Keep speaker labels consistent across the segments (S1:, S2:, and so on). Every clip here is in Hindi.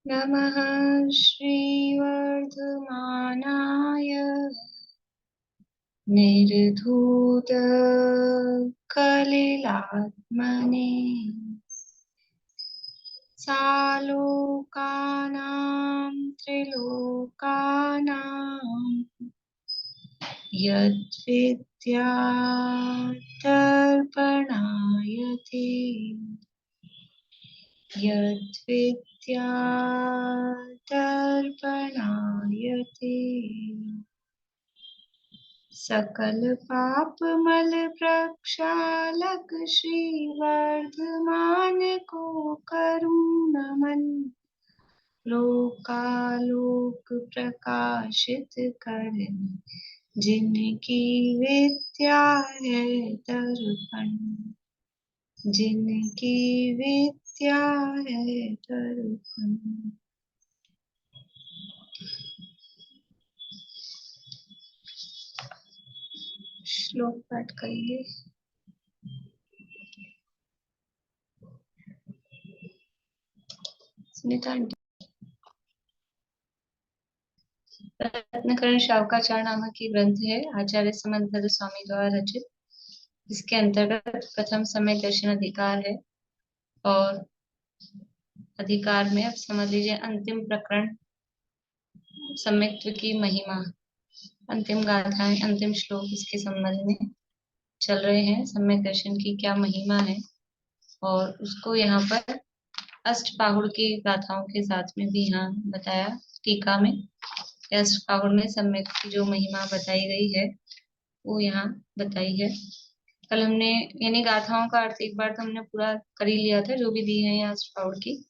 S1: नमः श्रीवर्धमानाय निर्धूतकलिलात्मने सालोकानां त्रिलोकानां यद्विद्यादर्पणायते यद्विद्यादर्पणायते सकल पाप मल प्रक्षालक श्रीवर्धमान को करूँ नमन लोकालोक प्रकाशित करने जिनकी विद्या है दर्पण जिनकी विद्या है दर्पण। श्लोक पाठ करिए। सुनीता आंटी। रत्नकरण शावकाचार्य नामक की ग्रंथ है, आचार्य समंत स्वामी द्वारा रचित। इसके अंतर्गत प्रथम सम्यक दर्शन अधिकार है और अधिकार में अब समझ लीजिए अंतिम प्रकरण सम्यक्त्व की महिमा, अंतिम गाथाएं, अंतिम श्लोक इसके संबंध में चल रहे हैं। सम्यक दर्शन की क्या महिमा है और उसको यहाँ पर अष्टपाहुड़ की गाथाओं के साथ में भी यहाँ बताया टीका में। अष्टपाहुड़ में सम्यक की जो महिमा बताई गई है वो यहाँ बताई है। कल हमने यानी गाथाओं का अर्थ एक बार तो हमने पूरा कर ही लिया था, जो भी दी है यहाँ अष्टपाहुड़ की,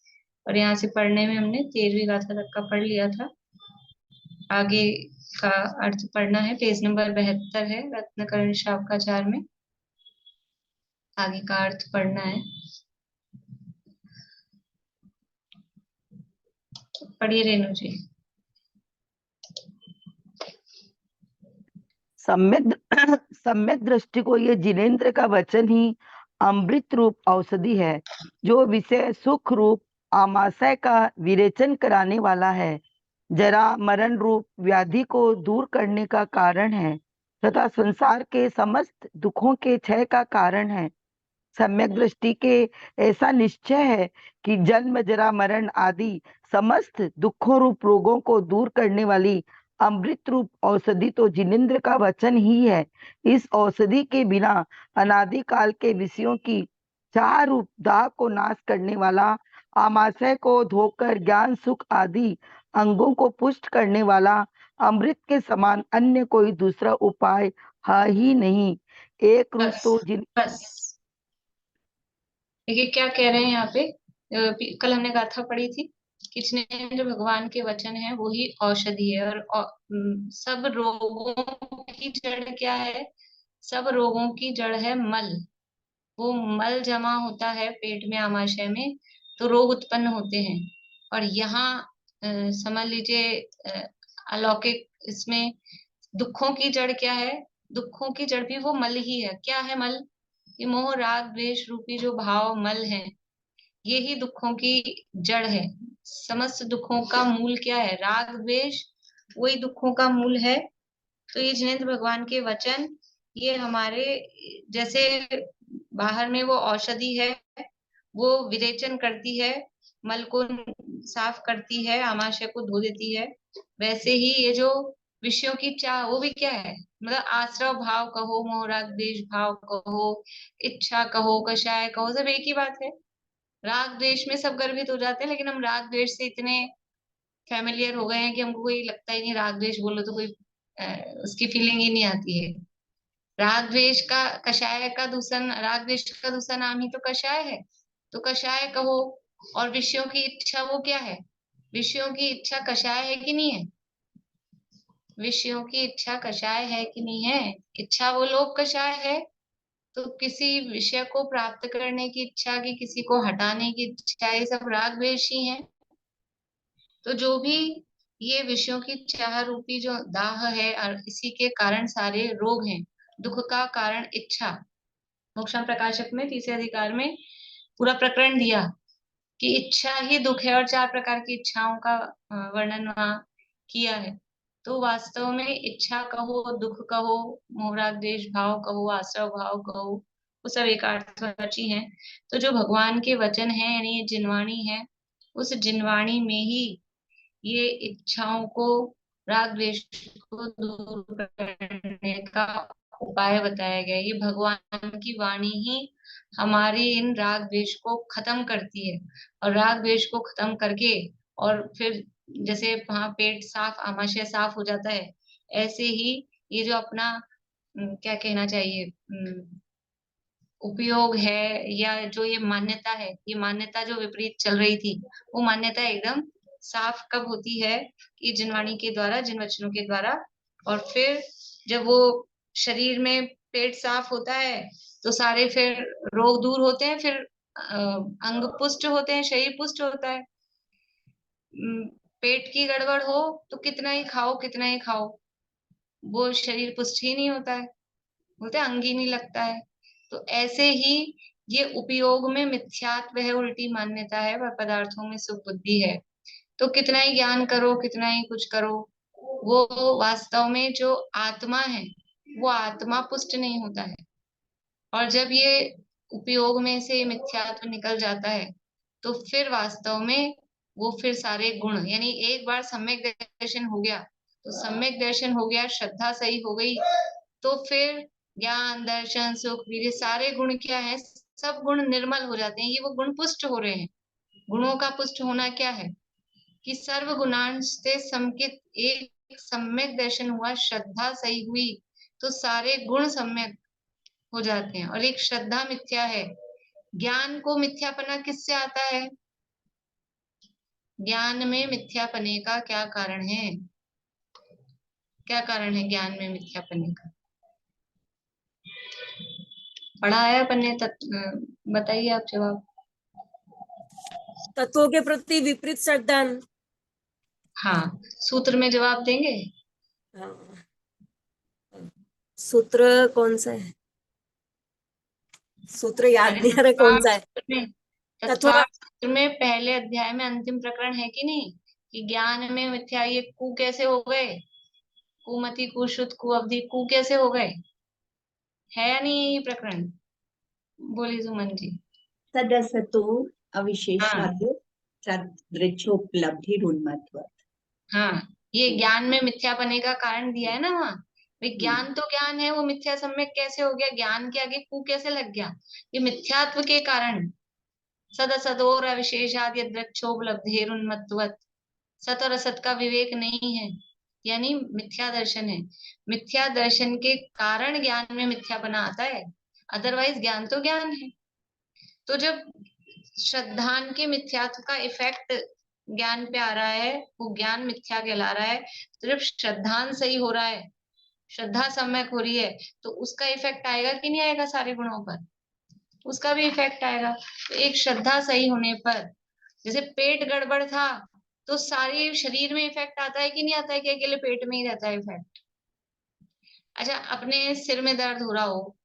S1: और यहाँ से पढ़ने में हमने 13वीं गाथा तक का पढ़ लिया था। आगे का अर्थ पढ़ना है, पेज नंबर 72 है रत्नकरण शावकाचार्य में। आगे का अर्थ पढ़ना है, पढ़िए रेणु जी।
S2: सम्यक दृष्टि को ये जिनेन्द्र का वचन ही अमृत रूप औषधि है, जो विषय सुख रूप आमाशय का विरेचन कराने वाला है, जरा मरण रूप व्याधि को दूर करने का कारण है तथा संसार के समस्त दुखों के क्षय का कारण है। सम्यक दृष्टि के ऐसा निश्चय है कि जन्म जरा मरण आदि समस्त दुखों रूप रोगों को दूर करने वाली अमृत रूप औषधि तो जिनेन्द्र का वचन ही है। इस औषधि के बिना अनादि काल के विषयों की चाह रूप दाह को नाश करने वाला, आमाशय को धोकर ज्ञान सुख आदि अंगों को पुष्ट करने वाला अमृत के समान अन्य कोई दूसरा उपाय है ही नहीं। एक रूप तो
S1: बस देखिए क्या कह रहे हैं यहाँ पे। कल हमने गाथा पढ़ी थी कि जिनेंद्र भगवान के वचन है वो ही औषधि है और सब रोगों की जड़ क्या है? सब रोगों की जड़ है मल। वो मल जमा होता है पेट में, आमाशय में, तो रोग उत्पन्न होते हैं। और यहाँ समझ लीजिए अलौकिक इसमें दुखों की जड़ क्या है? दुखों की जड़ भी वो मल ही है। क्या है मल? ये मोह राग द्वेष रूपी जो भाव मल है, ये ही दुखों की जड़ है। समस्त दुखों का मूल क्या है? राग द्वेष, वही दुखों का मूल है। तो ये जिनेंद्र भगवान के वचन, ये हमारे जैसे बाहर में वो औषधि है, वो विरेचन करती है, मल को साफ करती है, आमाशय को धो देती है, वैसे ही ये जो विषयों की चाह, वो भी क्या है? मतलब आश्रव भाव कहो, मोहराग द्वेष भाव कहो, इच्छा कहो, कषाय कहो, सब एक ही बात है। राग द्वेष में सब गर्वित हो जाते हैं, लेकिन हम राग द्वेष से इतने फैमिलियर हो गए हैं कि हमको कोई लगता ही नहीं, राग द्वेष बोलो तो कोई उसकी फीलिंग ही नहीं आती है। राग द्वेष का, कषाय का दूसरा, राग द्वेष का दूसरा नाम ही तो कषाय है। तो कषाय कहो। और विषयों की इच्छा वो क्या है? विषयों की इच्छा कषाय है कि नहीं है? विषयों की इच्छा कषाय है कि नहीं है? इच्छा वो लोग कषाय है। तो किसी विषय को प्राप्त करने की इच्छा की, किसी को हटाने की इच्छा, ये सब राग द्वेष ही है। तो जो भी ये विषयों की चाह रूपी जो दाह है, और इसी के कारण सारे रोग हैं। दुख का कारण इच्छा। मोक्षम प्रकाशक में तीसरे अधिकार में पूरा प्रकरण दिया कि इच्छा ही दुख है, और 4 प्रकार की इच्छाओं का वर्णन वहाँ किया है। तो वास्तव में इच्छा कहो, दुख कहो, मोह राग द्वेष भाव कहो, आश्रव भाव कहो, वो सब एक अर्थवाची हैं। तो जो भगवान के वचन है, यानी ये जिनवाणी है, उस जिनवाणी में ही ये इच्छाओं को, राग द्वेष को दूर करने का उपाय बताया गया है। ये भगवान की वाणी ही हमारी इन राग द्वेष को खत्म करती है। और राग द्वेष को खत्म करके, और फिर जैसे वहां पेट साफ, आमाशय साफ हो जाता है, ऐसे ही ये जो अपना क्या कहना चाहिए, उपयोग है, या जो ये मान्यता है, ये मान्यता जो विपरीत चल रही थी, वो मान्यता एकदम साफ कब होती है, कि जिनवाणी के द्वारा, जिन वचनों के द्वारा। और फिर जब वो शरीर में पेट साफ होता है, तो सारे फिर रोग दूर होते हैं, फिर अंग पुष्ट होते हैं, शरीर पुष्ट होता है। पेट की गड़बड़ हो तो कितना ही खाओ, कितना ही खाओ, वो शरीर पुष्ट ही नहीं होता है, बोलते हैं अंग ही नहीं लगता है। तो ऐसे ही ये उपयोग में मिथ्यात्व है, उल्टी मान्यता है, और पदार्थों में सुख बुद्धि है। तो कितना ही ज्ञान करो, कितना ही कुछ करो, वो वास्तव में जो आत्मा है, वो आत्मा पुष्ट नहीं होता है। और जब ये उपयोग में से मिथ्यात्व निकल जाता है, तो फिर वास्तव में वो फिर सारे गुण, यानी एक बार सम्यक दर्शन हो गया, तो सम्यक दर्शन हो गया, श्रद्धा सही हो गई, तो फिर ज्ञान, दर्शन, सुख, वीर्य, सारे गुण क्या है, सब गुण निर्मल हो जाते हैं। ये वो गुण पुष्ट हो रहे हैं। गुणों का पुष्ट होना क्या है, कि सर्व गुणांश से समकित एक सम्यक दर्शन हुआ, श्रद्धा सही हुई, तो सारे गुण सम्यक हो जाते हैं। और एक श्रद्धा मिथ्या है। ज्ञान को मिथ्यापना किससे आता है? ज्ञान में मिथ्यापने का क्या कारण है? क्या कारण है ज्ञान में मिथ्यापने का? पढ़ा है अपन ने, बताइए आप जवाब।
S3: तत्वों के प्रति विपरीत श्रद्धा।
S1: हाँ, सूत्र में जवाब देंगे।
S3: हाँ, सूत्र कौन सा है? सूत्र याद
S1: अरे
S3: नहीं आ रहा कौन सा है। तत्व
S1: तत्वार्थ में पहले अध्याय में अंतिम प्रकरण है कि नहीं, कि ज्ञान में मिथ्या, ये कु कैसे हो गए, कुमति, कुशुद्ध, कुअवधि, कु कैसे हो गए, है या नहीं ये प्रकरण? बोली सुमन जी।
S4: तदसतो
S1: हाँ
S4: अविशेषाद सदृक्षोपलब्धिरुन्मत्व।
S1: हाँ, ये ज्ञान में मिथ्यापने का कारण दिया है ना वहाँ। ज्ञान तो ज्ञान है, वो मिथ्या सम्यक कैसे हो गया, ज्ञान के आगे कु कैसे लग गया? ये मिथ्यात्व के कारण। सद असदोर अविशेषाद यद्रक्षोपलब्धिरुन्मत्वत्। सत और असत का विवेक नहीं है, यानी मिथ्या दर्शन है। मिथ्या दर्शन के कारण ज्ञान में मिथ्यापना आता है, अदरवाइज ज्ञान तो ज्ञान है। तो जब श्रद्धान के मिथ्यात्व का इफेक्ट ज्ञान पे आ रहा है, वो ज्ञान मिथ्या कहला रहा है। तो जब श्रद्धान सही हो रहा है, श्रद्धा सम्यक हो रही है, तो उसका इफेक्ट आएगा कि नहीं आएगा सारे गुणों पर? उसका भी इफेक्ट आएगा। तो एक श्रद्धा सही होने पर, जैसे पेट गड़बड़ था, तो सारे शरीर में इफेक्ट आता है कि नहीं आता है, कि अकेले पेट में ही रहता है इफेक्ट? अच्छा, अपने सिर में दर्द हो रहा हो,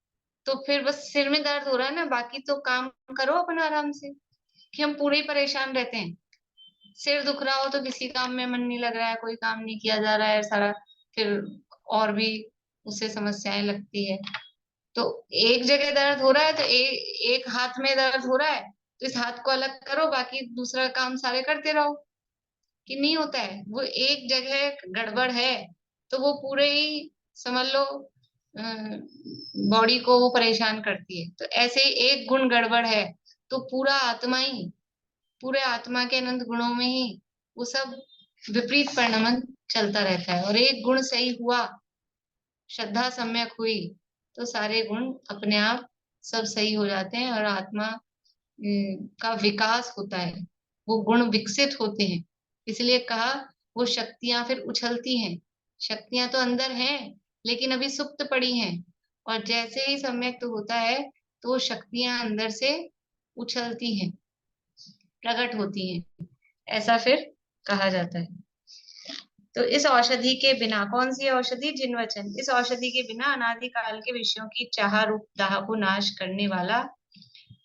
S1: तो फिर बस सिर में दर्द हो रहा है ना, बाकी तो काम करो अपना आराम से। कि हम पूरे ही परेशान रहते हैं, सिर दुख रहा हो तो किसी काम में मन नहीं लग रहा है, कोई काम नहीं किया जा रहा है सारा, फिर और भी उससे समस्याएं लगती है। तो एक जगह दर्द हो रहा है, तो एक हाथ में दर्द हो रहा है, तो इस हाथ को अलग करो, बाकी दूसरा काम सारे करते रहो। कि नहीं होता है, वो एक जगह गड़बड़ है, तो वो पूरे ही समझ लो बॉडी को वो परेशान करती है। तो ऐसे ही एक गुण गड़बड़ है, तो पूरा आत्मा ही, पूरे आत्मा के अनंत गुणों में ही वो सब विपरीत परिणमन चलता रहता है। और एक गुण सही हुआ, श्रद्धा सम्यक हुई, तो सारे गुण अपने आप सब सही हो जाते हैं, और आत्मा का विकास होता है, वो गुण विकसित होते हैं। इसलिए कहा, वो शक्तियां फिर उछलती हैं। शक्तियां तो अंदर हैं, लेकिन अभी सुप्त पड़ी हैं, और जैसे ही सम्यक तो होता है, तो वो शक्तियां अंदर से उछलती हैं, प्रकट होती हैं। ऐसा फिर कहा जाता है। तो इस औषधि के बिना, कौन सी औषधि? जिनवचन। इस औषधि के बिना अनादिकाल के विषयों की चाह रूप दाह को नाश करने वाला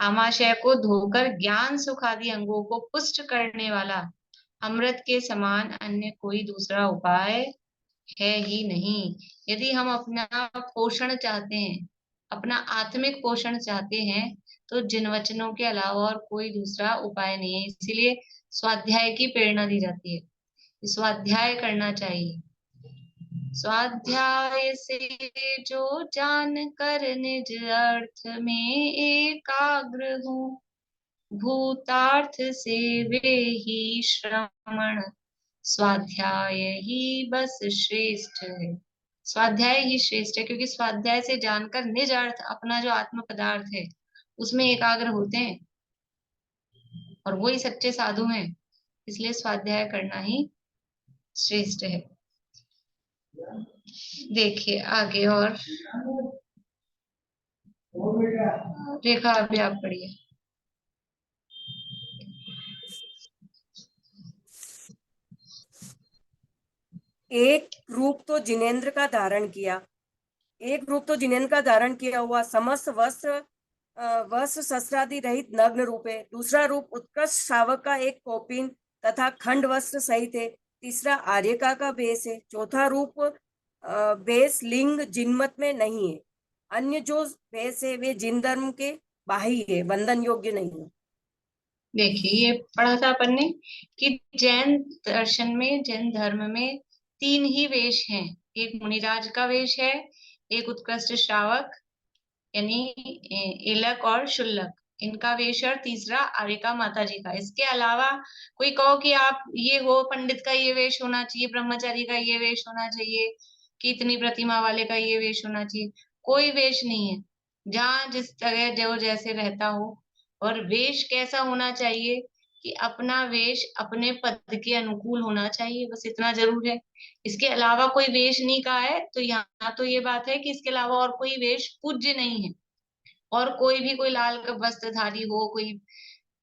S1: आमाशय को धोकर ज्ञान सुख आदि अंगों को पुष्ट करने वाला अमृत के समान अन्य कोई दूसरा उपाय है ही नहीं। यदि हम अपना पोषण चाहते हैं, अपना आत्मिक पोषण चाहते हैं, तो जिन वचनों के अलावा और कोई दूसरा उपाय नहीं है। इसीलिए स्वाध्याय की प्रेरणा दी जाती है, स्वाध्याय करना चाहिए। स्वाध्याय से जो जान कर निज अर्थ में एकाग्र हो, भूतार्थ से वे ही श्रवण, स्वाध्याय ही बस श्रेष्ठ है। स्वाध्याय ही श्रेष्ठ है, क्योंकि स्वाध्याय से जानकर निज अर्थ, अपना जो आत्म पदार्थ है, उसमें एकाग्र होते हैं, और वही सच्चे साधु हैं। इसलिए स्वाध्याय करना ही श्रेष्ठ है। देखिए आगे, और रेखा अभी आप पढ़िए।
S3: एक रूप तो जिनेंद्र का धारण किया, एक रूप तो जिनेंद्र का धारण किया हुआ समस्त वस्त्र शस्त्रादि रहित नग्न रूप है। दूसरा रूप उत्कृष्ट शावक का एक कौपीन तथा खंड वस्त्र सहित है। तीसरा आर्यका का भेष है। चौथा रूप भेष लिंग जिनमत में नहीं है। अन्य जो भेष है वे जिन धर्म के बाह्य है, बंधन योग्य नहीं है।
S1: देखिए ये पढ़ा था अपन ने कि जैन दर्शन में, जैन धर्म में 3 ही वेश हैं। एक मुनिराज का वेश है, एक उत्कृष्ट श्रावक यानी एलक और शुल्लक, इनका वेश, और तीसरा आर्यका माता जी का। इसके अलावा कोई कहो कि आप ये हो, पंडित का ये वेश होना चाहिए, ब्रह्मचारी का ये वेश होना चाहिए, कि इतनी प्रतिमा वाले का ये वेश होना चाहिए, कोई वेश नहीं है। जहाँ जिस तरह जो जैसे रहता हो। और वेश कैसा होना चाहिए कि अपना वेश अपने पद के अनुकूल होना चाहिए, बस इतना जरूर है। इसके अलावा कोई वेश नहीं कहा है, तो यहाँ तो ये बात है कि इसके अलावा और कोई वेश पूज्य नहीं है। और कोई भी, कोई लाल वस्त्रधारी हो, कोई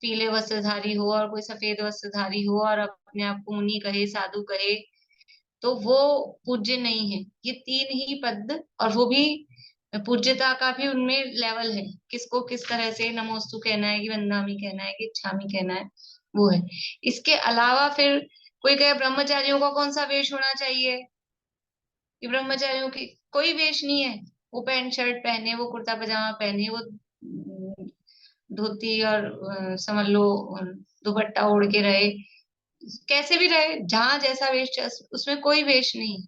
S1: पीले वस्त्रधारी हो, और कोई सफेद वस्त्रधारी हो, और अपने आप को मुनि कहे, साधु कहे, तो वो पूज्य नहीं है। ये 3 ही पद, और वो भी पूज्यता का भी उनमें लेवल है, किसको किस तरह से नमोस्तु कहना है, कि वंदामि कहना है, कि इच्छामि कहना है, वो है। इसके अलावा फिर कोई कहे ब्रह्मचारियों का कौन सा वेश होना चाहिए, कि ब्रह्मचारियों की कोई वेश नहीं है। वो पैंट शर्ट पहने, वो कुर्ता पजामा पहने, वो धोती और समझ लो दुपट्टा ओढ़ के रहे, कैसे भी रहे, जहां जैसा वेश उसमें कोई वेश नहीं।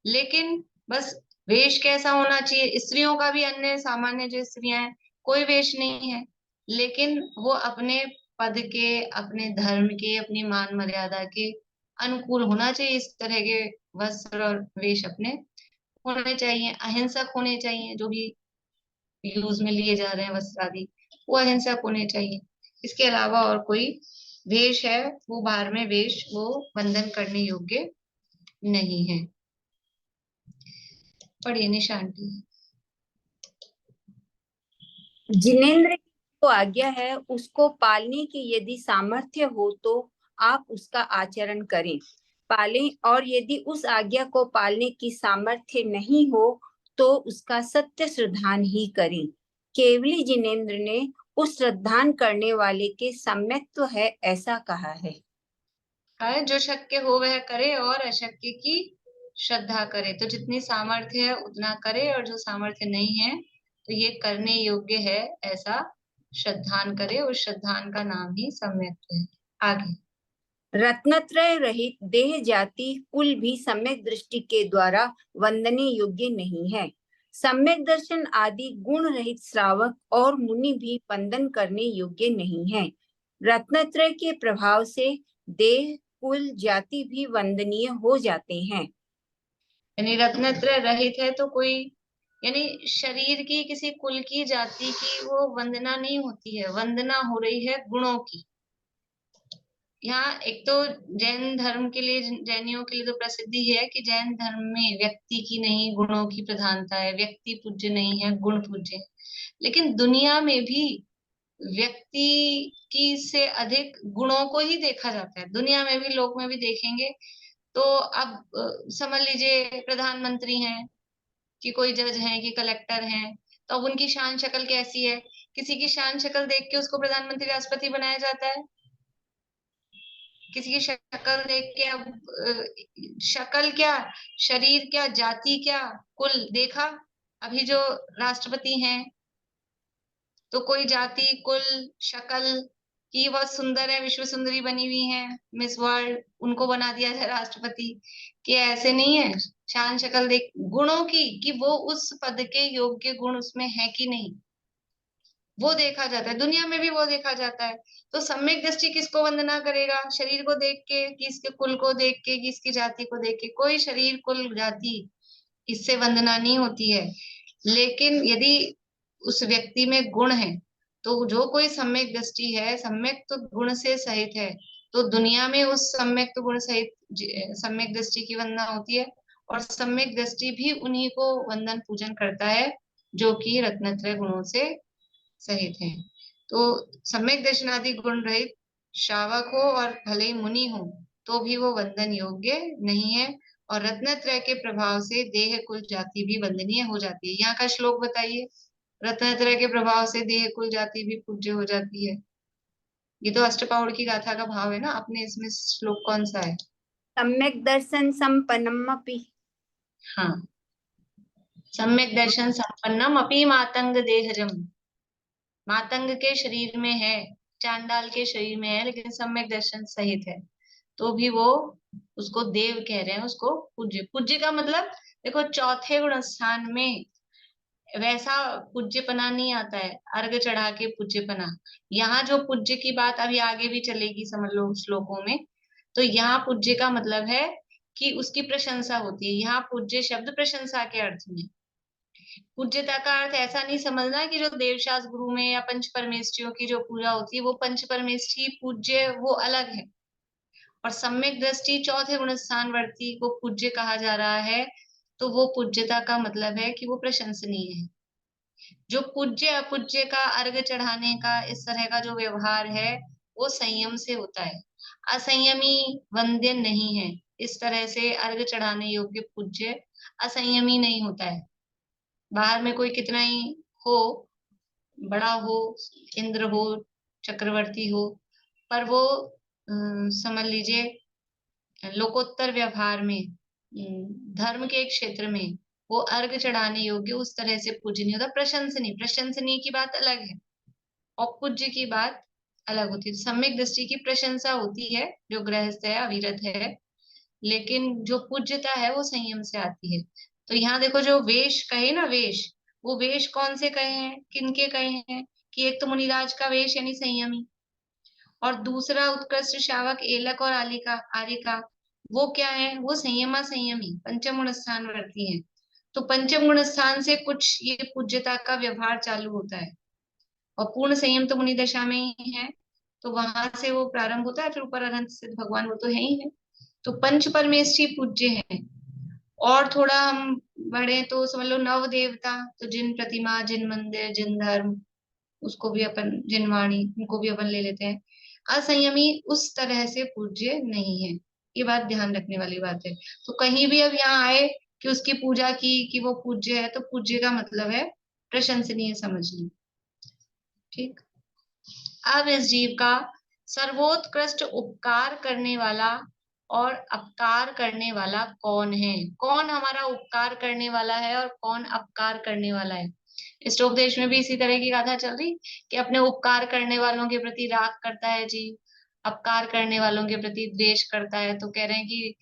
S1: लेकिन बस वेश कैसा होना चाहिए, स्त्रियों का भी, अन्य सामान्य जो स्त्रियां हैं, कोई वेश नहीं है। लेकिन वो अपने पद के, अपने धर्म के, अपनी मान मर्यादा के अनुकूल होना चाहिए। इस तरह के वस्त्र और वेश अपने होने चाहिए, अहिंसक होने चाहिए। जो भी यूज में लिए जा रहे हैं वस्त्र आदि, वो अहिंसक होने चाहिए। इसके अलावा और कोई वेश है, वो बाहर में वेश, वो बंधन करने योग्य नहीं है। पढ़िए निशान की।
S5: जिनेंद्र की जो आज्ञा है उसको पालने की यदि सामर्थ्य हो तो आप उसका आचरण करें, पालें, और यदि उस आज्ञा को पालने की सामर्थ्य नहीं हो तो उसका सत्य श्रद्धान ही करें। केवली जिनेंद्र ने उस श्रद्धान करने वाले के सम्यक्त्व है ऐसा कहा है।
S1: जो शक्य हो वह करे, और अशक्य की श्रद्धा करे। तो जितनी सामर्थ्य है उतना करे, और जो सामर्थ्य नहीं है तो ये करने योग्य है ऐसा श्रद्धान करे। उस श्रद्धान का नाम ही सम्यक्त्व है। आगे,
S5: रत्नत्रय रहित देह जाति कुल भी सम्यक दृष्टि के द्वारा वंदनीय योग्य नहीं है। सम्यक दर्शन आदि गुण रहित श्रावक और मुनि भी वंदन करने योग्य नहीं है। रत्नत्रय के प्रभाव से देह कुल जाति भी वंदनीय हो जाते हैं।
S1: यानी रत्नत्रय रहित है तो कोई, यानी शरीर की, किसी कुल की, जाति की वो वंदना नहीं होती है, वंदना हो रही है गुणों की। यहाँ एक तो जैन धर्म के लिए, जैनियों के लिए तो प्रसिद्धि है कि जैन धर्म में व्यक्ति की नहीं, गुणों की प्रधानता है। व्यक्ति पूज्य नहीं है, गुण पूज्य है। लेकिन दुनिया में भी व्यक्ति की से अधिक गुणों को ही देखा जाता है। दुनिया में भी, लोक में भी देखेंगे तो अब समझ लीजिए प्रधानमंत्री हैं, कि कोई जज हैं, कि कलेक्टर हैं, तो अब उनकी शान शक्ल कैसी है किसी की शान शक्ल देख के उसको प्रधानमंत्री राष्ट्रपति बनाया जाता है? किसी की शक्ल देख के, अब शक्ल क्या, शरीर क्या, जाति क्या, कुल देखा? अभी जो राष्ट्रपति हैं तो कोई जाति, कुल, शक्ल की बहुत सुंदर है, विश्व सुंदरी बनी हुई है, मिस वर्ल्ड, उनको बना दिया जाए राष्ट्रपति? कि ऐसे नहीं है, शान शक्ल देख, गुणों की, कि वो उस पद के योग्य गुण उसमें है कि नहीं, वो देखा जाता है। दुनिया में भी वो देखा जाता है। तो सम्यक दृष्टि किसको वंदना करेगा? शरीर को देख के, कि इसके कुल को देख के, कि इसकी जाति को देख के? कोई शरीर, कुल, जाति इससे वंदना नहीं होती है। लेकिन यदि उस व्यक्ति में गुण है, तो जो कोई सम्यक दृष्टि है, सम्यक तो गुण से सहित है, तो दुनिया में उस सम्यक तो गुण सहित सम्यक दृष्टि की वंदना होती है। और सम्यक दृष्टि भी उन्हीं को वंदन पूजन करता है जो कि रत्नत्रय गुणों से सहित है। तो सम्यक दर्शनादि गुण रहित श्रावक हो और भले ही मुनि हो, तो भी वो वंदन योग्य नहीं है। और रत्नत्रय के प्रभाव से देह, कुल, जाति भी वंदनीय हो जाती है। यहाँ का श्लोक बताइए, रत्नत्रय के प्रभाव से देह, कुल, जाति भी पूज्य हो जाती है। ये तो अष्टपाउड़ की गाथा का भाव है ना, अपने इसमें श्लोक कौन सा है?
S5: सम्यक दर्शन संपन्नमपि।
S1: हाँ, सम्यक दर्शन संपन्नम अपि मातंग देहजम। मातंग के शरीर में है, चांडाल के शरीर में है, लेकिन सम्यक दर्शन सहित है, तो भी वो उसको देव कह रहे हैं, उसको पूज्य। पूज्य का मतलब देखो, चौथे गुण स्थान में वैसा पूज्यपना नहीं आता है, अर्घ चढ़ा के पूज्यपना। यहाँ जो पूज्य की बात अभी आगे भी चलेगी, समझ लो श्लोकों में, तो यहाँ पूज्य का मतलब है कि उसकी प्रशंसा होती है। यहाँ पूज्य शब्द प्रशंसा के अर्थ में। पूज्यता का अर्थ ऐसा नहीं समझना कि जो देवशास्त्र गुरु में या पंच परमेष्ठियों की जो पूजा होती है, वो पंच परमेष्ठी पूज्य, वो अलग है। और सम्यक दृष्टि चौथे गुण स्थानवर्ती को पूज्य कहा जा रहा है, तो वो पूज्यता का मतलब है कि वो प्रशंसनीय है। जो पूज्य अपूज्य का अर्घ चढ़ाने का इस तरह का जो व्यवहार है, वो संयम से होता है। असंयमी वंद्य नहीं है। इस तरह से अर्घ चढ़ाने योग्य पूज्य असंयमी नहीं होता है। बाहर में कोई कितना ही हो, बड़ा हो, इंद्र हो, चक्रवर्ती हो, पर वो समझ लीजिए लोकोत्तर व्यवहार में, धर्म के क्षेत्र में वो अर्घ चढ़ाने योग्य उस तरह से पूजनीय होता। प्रशंसनीय, प्रशंसनीय की बात अलग है और पूज्य की बात अलग होती है। सम्यक दृष्टि की प्रशंसा होती है जो गृहस्थ है, अविरत है, लेकिन जो पूज्यता है वो संयम से आती है। तो यहाँ देखो, जो वेश कहे ना, वेश, वो वेश कौन से कहे हैं, किनके कहे हैं? कि एक तो मुनिराज का वेश यानी संयमी, और दूसरा उत्कृष्ट शावक एलक और आलिका, आरिका, वो क्या है? वो संयमा संयमी पंचम गुण स्थान वर्ती है। तो पंचम गुण स्थान से कुछ ये पूज्यता का व्यवहार चालू होता है, और पूर्ण संयम तो मुनि दशा में ही है, तो वहां से वो प्रारंभ होता है। फिर ऊपर अनंत सिद्ध भगवान वो तो है ही है। तो पंच परमेष्ठी पूज्य है। और थोड़ा हम बढ़े तो समझ लो नव देवता, तो जिन प्रतिमा, जिन मंदिर, जिन धर्म, उसको भी अपन, जिन वाणी, उनको भी अपन ले लेते हैं। असंयमी उस तरह से पूज्य नहीं है। ये बात ध्यान रखने वाली बात है। तो कहीं भी अब यहाँ आए कि उसकी पूजा की, कि वो पूज्य है, तो पूज्य का मतलब है प्रशंसनीय समझनी। ठीक। अब इस जीव का सर्वोत्कृष्ट उपकार करने वाला और अपकार करने वाला कौन है? कौन हमारा उपकार करने वाला है और कौन अपकार करने वाला है? इष्टोपदेश में भी इसी तरह की गाथा चल रही कि अपने उपकार करने वालों के प्रति राग करता है जीव, अपकार करने वालों के प्रति द्वेष करता है। तो कह रहे हैं कि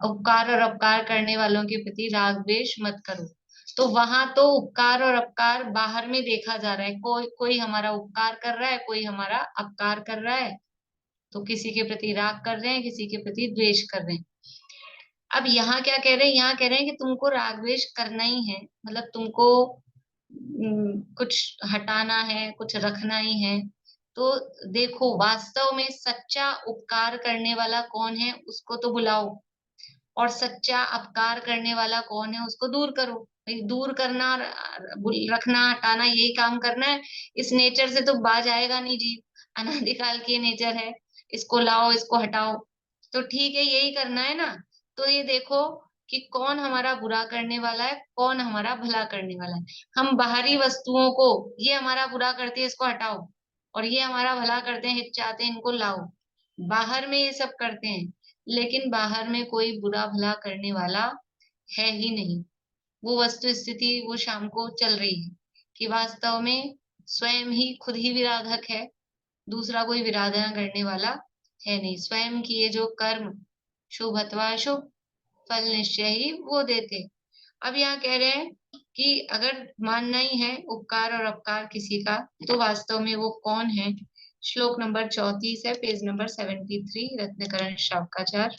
S1: उपकार और अपकार करने वालों के प्रति राग द्वेष मत करो। तो वहां तो उपकार और अपकार बाहर में देखा जा रहा है, कोई कोई हमारा उपकार कर रहा है, कोई हमारा अपकार कर रहा है। तो किसी के प्रति राग कर रहे हैं, किसी के प्रति द्वेष कर रहे हैं। अब यहाँ क्या कह रहे हैं? यहाँ कह रहे हैं कि तुमको राग द्वेष करना ही है, मतलब तुमको कुछ हटाना है, कुछ रखना ही है। तो देखो, वास्तव में सच्चा उपकार करने वाला कौन है, उसको तो बुलाओ, और सच्चा अपकार करने वाला कौन है, उसको दूर करो। भाई दूर करना, रखना, हटाना, यही काम करना है। इस नेचर से तो बाज आएगा नहीं जीव, अनादिकाल की नेचर है, इसको लाओ, इसको हटाओ। तो ठीक है, यही करना है ना। तो ये देखो कि कौन हमारा बुरा करने वाला है, कौन हमारा भला करने वाला है। हम बाहरी वस्तुओं को, ये हमारा बुरा करते हैं इसको हटाओ, और ये हमारा भला करते हैं हिचचाते हैं इनको लाओ, बाहर में ये सब करते हैं, लेकिन बाहर में कोई बुरा भला करने वाला है ही नहीं। वो वस्तु स्थिति वो शाम को चल रही है कि वास्तव में स्वयं ही खुद ही विराधक है, दूसरा कोई विराधना करने वाला है नहीं। स्वयं किए जो कर्म शुभ अथवा अशुभ फल निश्चय ही वो देते। अब यहाँ कह रहे हैं कि अगर मानना ही है उपकार और अपकार किसी का, तो वास्तव में वो कौन है। श्लोक नंबर 34 है, पेज नंबर 73, रत्नकरण शावकाचार्य।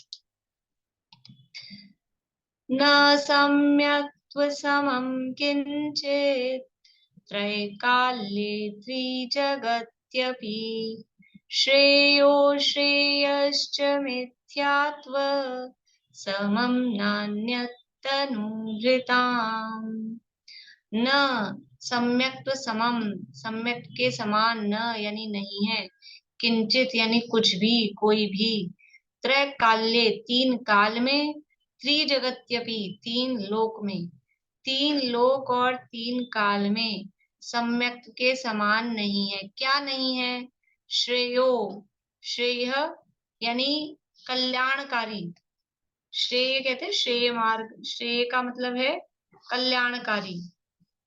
S1: न सम्यक्त्व समं किंचित त्रैकाल्ये त्रिजगत्यपि श्रेयो श्रेयश्च मिथ्यात्व समं नान्यतनुभृताम्। न सम्यक्त्व समम, सम्यक के समान, न यानी नहीं है, किंचित यानी कुछ भी, कोई भी, त्रैकाल्ये तीन काल में, त्रिजगत्यपि तीन लोक में, तीन लोक और तीन काल में सम्यक के समान नहीं है। क्या नहीं है? श्रेयो, श्रेय यानी कल्याणकारी, श्रेय कहते हैं श्रेय मार्ग, श्रेय का मतलब है कल्याणकारी।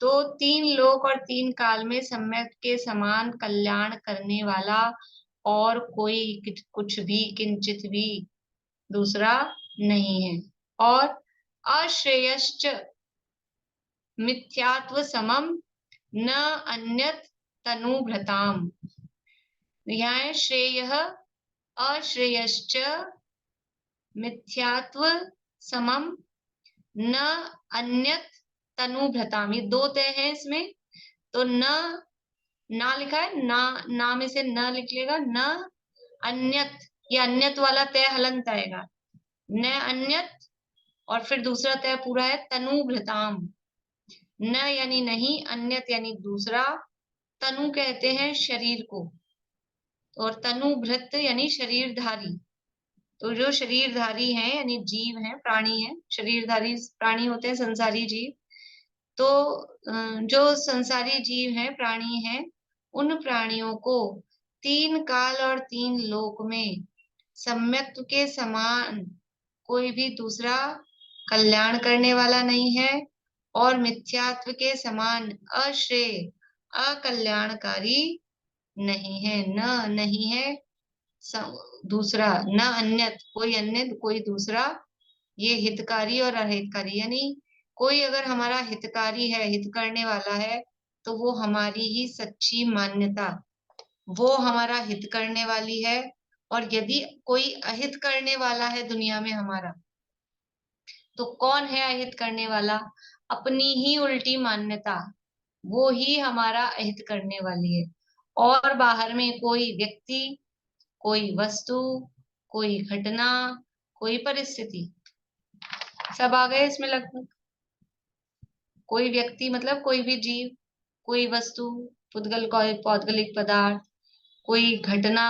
S1: तो तीन लोक और तीन काल में सम्यक के समान कल्याण करने वाला और कोई कुछ भी किंचित भी दूसरा नहीं है। और अश्रेयश्च मिथ्यात्व समम न अन्यत तनुभृताम। यहाँ है श्रेय अश्रेयश्च मिथ्यात्व समम न अन्यत तनुभृताम, ये दो तय है इसमें। तो न, ना लिखा है, ना में से न लिख लेगा, न अन्यत, ये अन्यत वाला तय हलंत आएगा, न अन्यत, और फिर दूसरा तय पूरा है तनुभृताम। न यानी नहीं, अन्यत यानी दूसरा, तनु कहते हैं शरीर को, और तनुभृत यानी शरीरधारी। तो जो शरीरधारी है यानी जीव है, प्राणी है, शरीरधारी प्राणी होते हैं संसारी जीव। तो जो संसारी जीव है, प्राणी है, उन प्राणियों को तीन काल और तीन लोक में सम्यक्त्व के समान कोई भी दूसरा कल्याण करने वाला नहीं है, और मिथ्यात्व के समान अश्रेय अकल्याणकारी नहीं है। न नहीं है दूसरा, न अन्यत कोई अन्य, कोई दूसरा, ये हितकारी और अहितकारी, यानी कोई अगर हमारा हितकारी है, हित करने वाला है, तो वो हमारी ही सच्ची मान्यता, वो हमारा हित करने वाली है। और यदि कोई अहित करने वाला है दुनिया में हमारा, तो कौन है अहित करने वाला? अपनी ही उल्टी मान्यता, वो ही हमारा अहित करने वाली है। और बाहर में कोई व्यक्ति, कोई वस्तु, कोई घटना, कोई परिस्थिति, सब आ गए इसमें लगभग। कोई व्यक्ति मतलब कोई भी जीव, कोई वस्तु, पुद्गल, कोई पौद्गलिक पदार्थ, कोई घटना,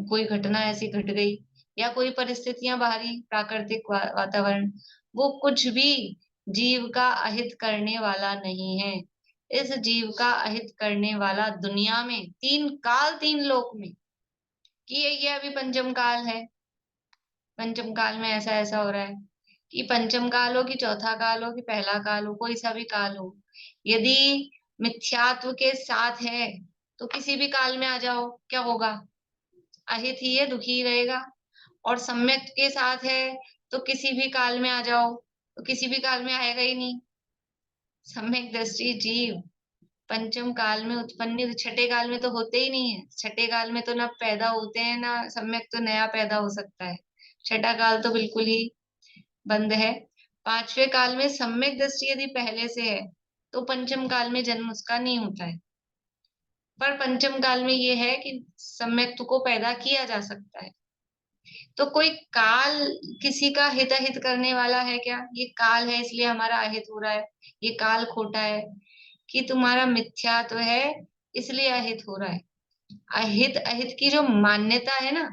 S1: कोई घटना ऐसी घट गई, या कोई परिस्थितियां बाहरी प्राकृतिक वातावरण, वो कुछ भी जीव का अहित करने वाला नहीं है। इस जीव का अहित करने वाला दुनिया में तीन काल तीन लोक में, कि ये अभी पंचम काल है, पंचम काल में ऐसा ऐसा हो रहा है, कि पंचम काल हो कि चौथा काल हो कि पहला काल हो, कोई सा भी काल हो, यदि मिथ्यात्व के साथ है तो किसी भी काल में आ जाओ, क्या होगा? अहित ही है, दुखी ही रहेगा। और सम्यक के साथ है तो किसी भी काल में आ जाओ, तो किसी भी काल में आएगा ही नहीं। सम्यक दृष्टि जीव पंचम काल में उत्पन्न, छठे काल में तो होते ही नहीं है। छठे काल में तो ना पैदा होते हैं, ना सम्यक तो नया पैदा हो सकता है। छठा काल तो बिल्कुल ही बंद है। पांचवें काल में सम्यक दृष्टि यदि पहले से है तो पंचम काल में जन्म उसका नहीं होता है। पर पंचम काल में ये है कि सम्यक्त्व को पैदा किया जा सकता है। तो कोई काल किसी का हित अहित करने वाला है क्या? ये काल है इसलिए हमारा अहित हो रहा है, ये काल खोटा है, कि तुम्हारा मिथ्यात्व है इसलिए अहित हो रहा है। अहित अहित की जो मान्यता है ना,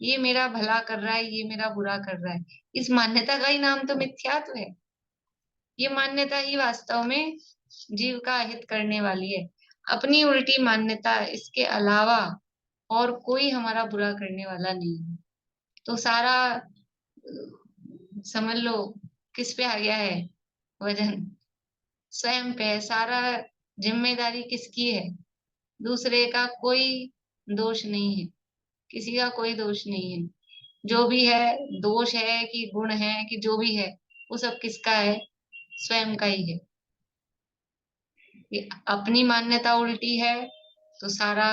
S1: ये मेरा भला कर रहा है, ये मेरा बुरा कर रहा है। इस मान्यता का ही नाम तो मिथ्यात्व है। ये मान्यता ही वास्तव में जीव का हित करने वाली है। अपनी उल्टी मान्यता, इसके अलावा और कोई हमारा बुरा करने वाला नहीं है। तो सारा समझ लो किस पे आ गया है वजन, स्वयं पे है। सारा जिम्मेदारी किसकी है? दूसरे का कोई दोष नहीं है, किसी का कोई दोष नहीं है। जो भी है, दोष है कि गुण है कि जो भी है, वो सब किसका है? स्वयं का ही है। ये अपनी मान्यता उल्टी है तो सारा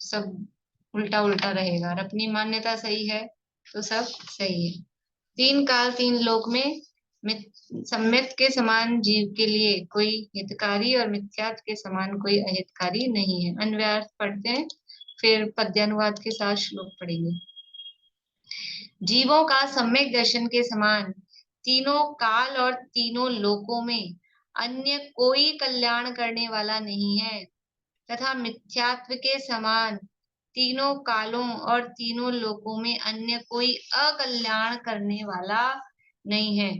S1: सब उल्टा उल्टा रहेगा, और अपनी मान्यता सही है तो सब सही है। तीन काल तीन लोक में सम्यक के समान जीव के लिए कोई हितकारी और मिथ्यात्व के समान कोई अहितकारी नहीं है। अन्वयार्थ पढ़ते हैं, फिर पद्यानुवाद के साथ श्लोक पढ़ेंगे। जीवों का सम्यक दर्शन के समान तीनों काल और तीनों लोकों में अन्य कोई कल्याण करने वाला नहीं है, तथा मिथ्यात्व के समान तीनों कालों और तीनों लोकों में अन्य कोई अकल्याण करने वाला नहीं है।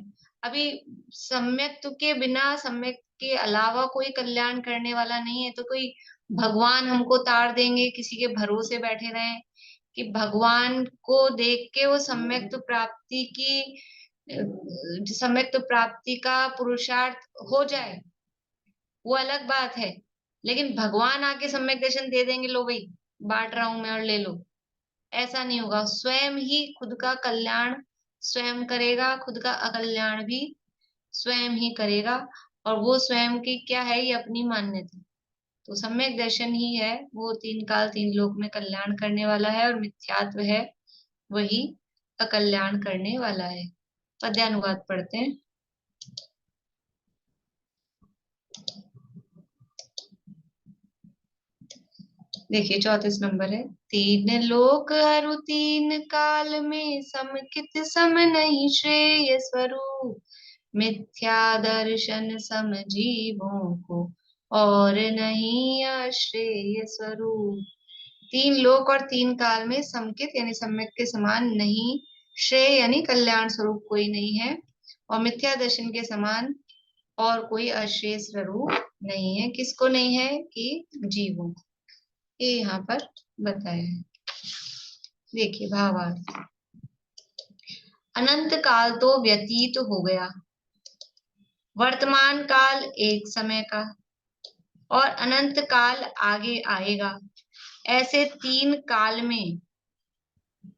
S1: अभी सम्यक्त्व के बिना, सम्यक के अलावा कोई कल्याण करने वाला नहीं है, तो कोई भगवान हमको तार देंगे, किसी के भरोसे बैठे रहें कि भगवान को देख के वो सम्यक्त्व प्राप्ति की, सम्यक्त्व प्राप्ति का पुरुषार्थ हो जाए, वो अलग बात है। लेकिन भगवान आके सम्यक दर्शन दे देंगे, लो भाई बांट रहा हूं मैं और ले लो, ऐसा नहीं होगा। स्वयं ही खुद का कल्याण स्वयं करेगा, खुद का अकल्याण भी स्वयं ही करेगा। और वो स्वयं की क्या है? ये अपनी मान्यता। तो सम्यक दर्शन ही है वो तीन काल तीन लोक में कल्याण करने वाला है, और मिथ्यात्व है वही अकल्याण करने वाला है। पद्यानुवाद पढ़ते हैं। देखिए 34 नंबर है। तीन लोक अरु तीन काल में समकित सम नहीं श्रेय स्वरूप, मिथ्या दर्शन सम जीवों को और नहीं आश्रेय स्वरूप। तीन लोक और तीन काल में समकित यानी सम्यक के समान नहीं, श्रेय यानी कल्याण स्वरूप कोई नहीं है, और मिथ्या दर्शन के समान और कोई आश्रेय स्वरूप नहीं है। किसको नहीं है? कि जीवों को। ये यहाँ पर बताया है। देखिए भावार्थ। अनंत काल तो व्यतीत हो गया, वर्तमान काल एक समय का, और अनंत काल आगे आएगा। ऐसे तीन काल में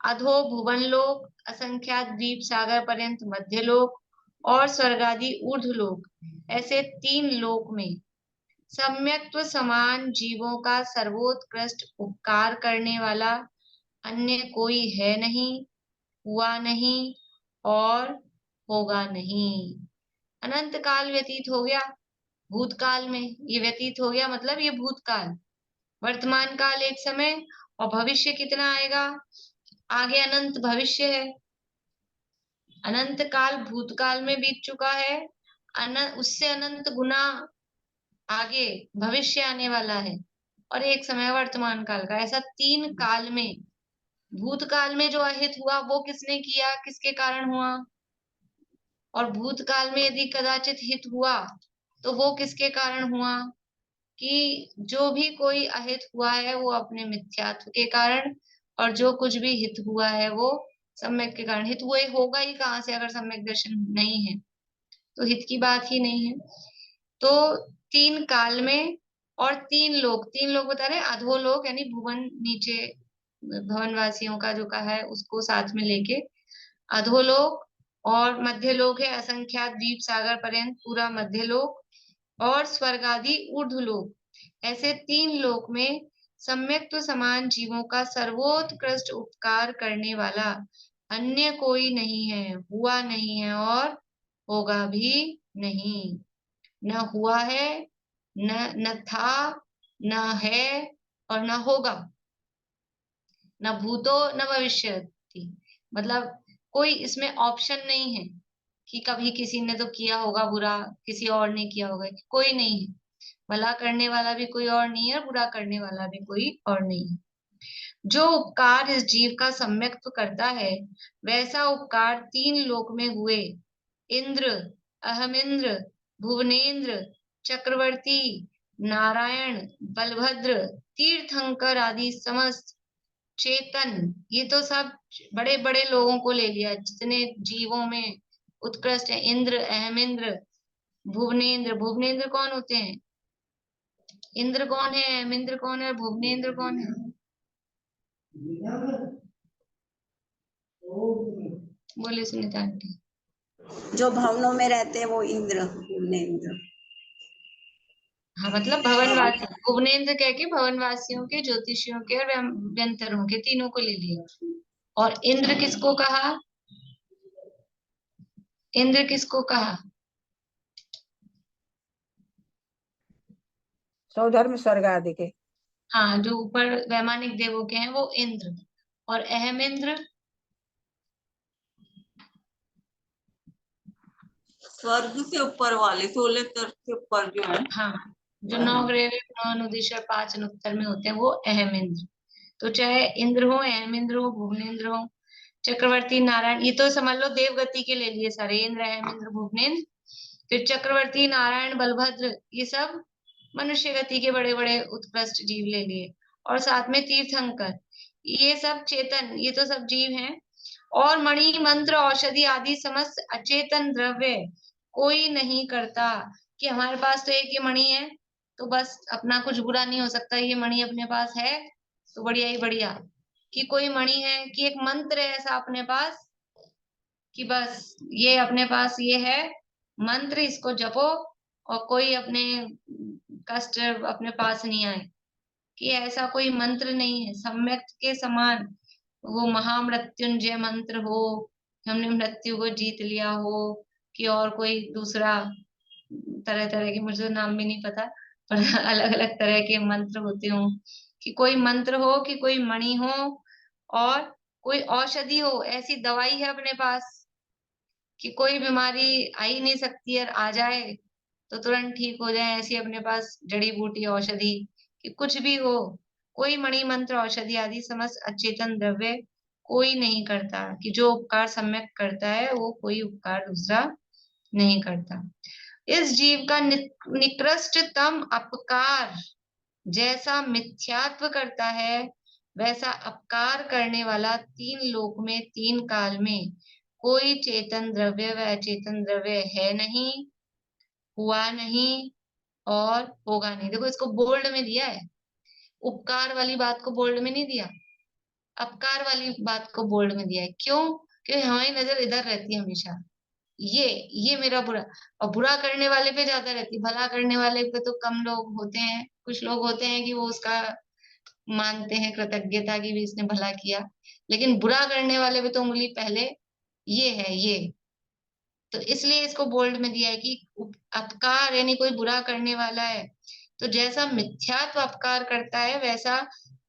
S1: अधो भुवन लोक, असंख्यात द्वीप सागर पर्यंत मध्य लोक, और स्वर्गादि ऊर्ध्व लोक, ऐसे तीन लोक में सम्यक्त्व समान जीवों का सर्वोत्कृष्ट उपकार करने वाला अन्य कोई है नहीं, हुआ नहीं और होगा नहीं। अनंत काल व्यतीत हो गया, भूतकाल में ये व्यतीत हो गया, मतलब ये भूतकाल। वर्तमान काल एक समय, और भविष्य कितना आएगा? आगे अनंत भविष्य है। अनंत काल भूतकाल में बीत चुका है, उससे अनंत गुना आगे भविष्य आने वाला है, और एक समय वर्तमान काल का। ऐसा तीन काल में, भूतकाल में जो अहित हुआ वो किसने किया, किसके कारण हुआ? और भूतकाल में यदि कदाचित हित हुआ तो वो किसके कारण हुआ? कि जो भी कोई अहित हुआ है वो अपने मिथ्यात्व के कारण, और जो कुछ भी हित हुआ है वो सम्यक के कारण। हित हुए होगा ही कहाँ से अगर सम्यक दर्शन नहीं है? तो हित की बात ही नहीं है। तो तीन काल में और तीन लोग बता रहे हैं, अधोलोक यानी भुवन, नीचे भवन वासियों का जो कहा है उसको साथ में लेके अधोलोक, और मध्य लोक है असंख्यात द्वीप सागर पर्यंत पूरा मध्य लोक, और स्वर्ग आदि ऊर्ध्व लोक। ऐसे तीन लोक में सम्यक्त्व समान जीवों का सर्वोत्कृष्ट उपकार करने वाला अन्य कोई नहीं है, हुआ नहीं है और होगा भी नहीं। न हुआ है, न था, न है और न होगा, न भूतो न भविष्यति। मतलब कोई इसमें ऑप्शन नहीं है कि कभी किसी ने तो किया होगा बुरा, किसी और ने किया होगा, कोई नहीं है। भला करने वाला भी कोई और नहीं है, बुरा करने वाला भी कोई और नहीं है। जो उपकार इस जीव का सम्यक्त्व करता है, वैसा उपकार 3 लोक में हुए इंद्र, अहमिंद्र, भुवनेन्द्र, चक्रवर्ती, नारायण, बलभद्र, तीर्थंकर आदि समस्त चेतन, ये तो सब बड़े बड़े लोगों को ले लिया, जितने जीवों में उत्कृष्ट है। इंद्र, अहमिंद्र, भुवनेन्द्र। भुवनेन्द्र कौन होते हैं? इंद्र कौन है, अहमिंद्र कौन है, भुवनेन्द्र कौन है? बोले सुनीता आंटी।
S6: जो भवनों में रहते हैं वो इंद्र, इंद्र।
S1: हाँ, मतलब भवनवासी। भुवनेन्द्र कह के भवनवासियों के, ज्योतिषियों के और व्यंतरों के, तीनों को ले लिया। और इंद्र किसको कहा? इंद्र किसको कहा?
S6: सौधर्म स्वर्ग आदि के।
S1: हाँ, जो ऊपर वैमानिक देवों के हैं वो इंद्र। और अहमिंद्र
S7: स्वर्ग से ऊपर वाले, 16 तरफ से ऊपर जो है।
S1: हाँ, जो 9 ग्रेव, 9 अनुदिशा, 5 अनुत्तर में होते हैं वो अहमिंद्र। तो चाहे इंद्र हो, अहमिंद्र हो, भुवनेन्द्र हो, चक्रवर्ती, नारायण, ये तो समझ लो देवगति के ले लिए सारे, इंद्र, अहमिंद्र, भुवनेन्द्र। फिर चक्रवर्ती, नारायण, बलभद्र, ये सब मनुष्य गति के बड़े बड़े उत्कृष्ट जीव ले लिए। और साथ में तीर्थंकर, ये सब चेतन, ये तो सब जीव हैं। और मणि, मंत्र, औषधि आदि समस्त अचेतन द्रव्य कोई नहीं करता। कि हमारे पास तो एक ये मणि है तो बस अपना कुछ बुरा नहीं हो सकता, ये मणि अपने पास है तो बढ़िया ही बढ़िया। कि कोई मणि है, कि एक मंत्र है ऐसा अपने पास, कि बस ये अपने पास ये है मंत्र, इसको जपो और कोई अपने कष्ट अपने पास नहीं आए। कि ऐसा कोई मंत्र नहीं है सम्यक के समान। वो महामृत्युंजय मंत्र हो, हमने मृत्यु को जीत लिया हो, कि और कोई दूसरा तरह तरह के, मुझे नाम भी नहीं पता, पर अलग अलग तरह के मंत्र होते हो। कि कोई मंत्र हो, कि कोई मणि हो, और कोई औषधि हो, ऐसी दवाई है अपने पास कि कोई बीमारी आ ही नहीं सकती है, आ जाए तो तुरंत ठीक हो जाए, ऐसी अपने पास जड़ी बूटी औषधि। कि कुछ भी हो, कोई मणि मंत्र औषधि आदि समस्त अचेतन द्रव्य कोई नहीं करता। कि जो उपकार सम्यक करता है वो कोई उपकार दूसरा नहीं करता। इस जीव का निकृष्टतम अपकार जैसा मिथ्यात्व करता है, वैसा अपकार करने वाला 3 लोक में 3 काल में कोई चेतन द्रव्य व अचेतन द्रव्य है नहीं, हुआ नहीं और होगा नहीं। देखो इसको बोल्ड में दिया है, उपकार वाली बात को बोल्ड में नहीं दिया, अपकार वाली बात को बोल्ड में दिया है। क्यों? क्योंकि हमारी नजर इधर रहती है हमेशा, ये मेरा बुरा, और बुरा करने वाले पे ज्यादा रहती है, भला करने वाले पे तो कम लोग होते हैं। कुछ लोग होते हैं कि वो उसका मानते हैं कृतज्ञता की भी इसने भला किया, लेकिन बुरा करने वाले पे तो उंगली पहले ये है ये। तो इसलिए इसको बोल्ड में दिया है कि अपकार यानी कोई बुरा करने वाला है। तो जैसा मिथ्यात्व अपकार करता है, वैसा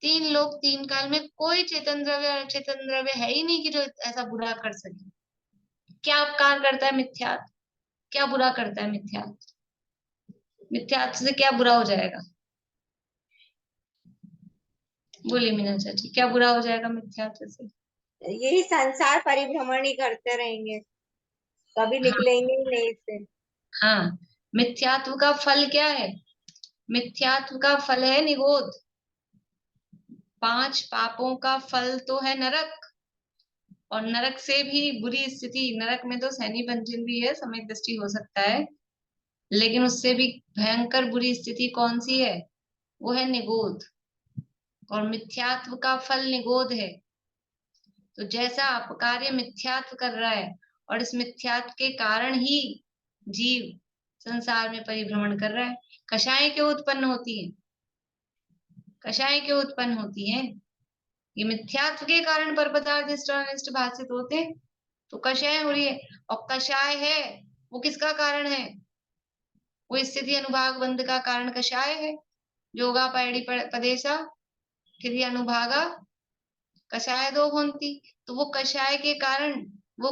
S1: 3 लोक 3 काल में कोई चेतन द्रव्य और अचेतन द्रव्य है ही नहीं कि जो ऐसा बुरा कर सके। क्या अपकार करता है मिथ्यात्व? क्या बुरा करता है मिथ्यात्व? मिथ्यात्व से क्या बुरा हो जाएगा? बोलिए मीना चाची, क्या बुरा हो जाएगा मिथ्यात्व से?
S6: यही संसार परिभ्रमण ही करते रहेंगे, कभी
S1: हाँ,
S6: निकलेंगे ही नहीं इससे।
S1: हाँ, मिथ्यात्व का फल क्या है? मिथ्यात्व का फल है निगोद। 5 पापों का फल तो है नरक, और नरक से भी बुरी स्थिति, नरक में तो सैनी पंचन भी है, समय दृष्टि हो सकता है, लेकिन उससे भी भयंकर बुरी स्थिति कौन सी है? वो है निगोद। और मिथ्यात्व का फल निगोद है। तो जैसा अपकार्य मिथ्यात्व कर रहा है, और इस मिथ्यात्व के कारण ही जीव संसार में परिभ्रमण कर रहा है। कषाय क्यों उत्पन्न होती है? कषाय क्यों उत्पन्न होती है? ये मिथ्यात्व के कारण पर पदार्थ इष्ट अनिष्ट भाषित होते हैं, तो कषाय हो रही है। और कषाय है वो किसका कारण है? वो स्थिति अनुभाग बंध का कारण कषाय है। योगा पैड़ी पदेशा क्रिया अनुभागा कषाय दो होती। तो वो कषाय के कारण वो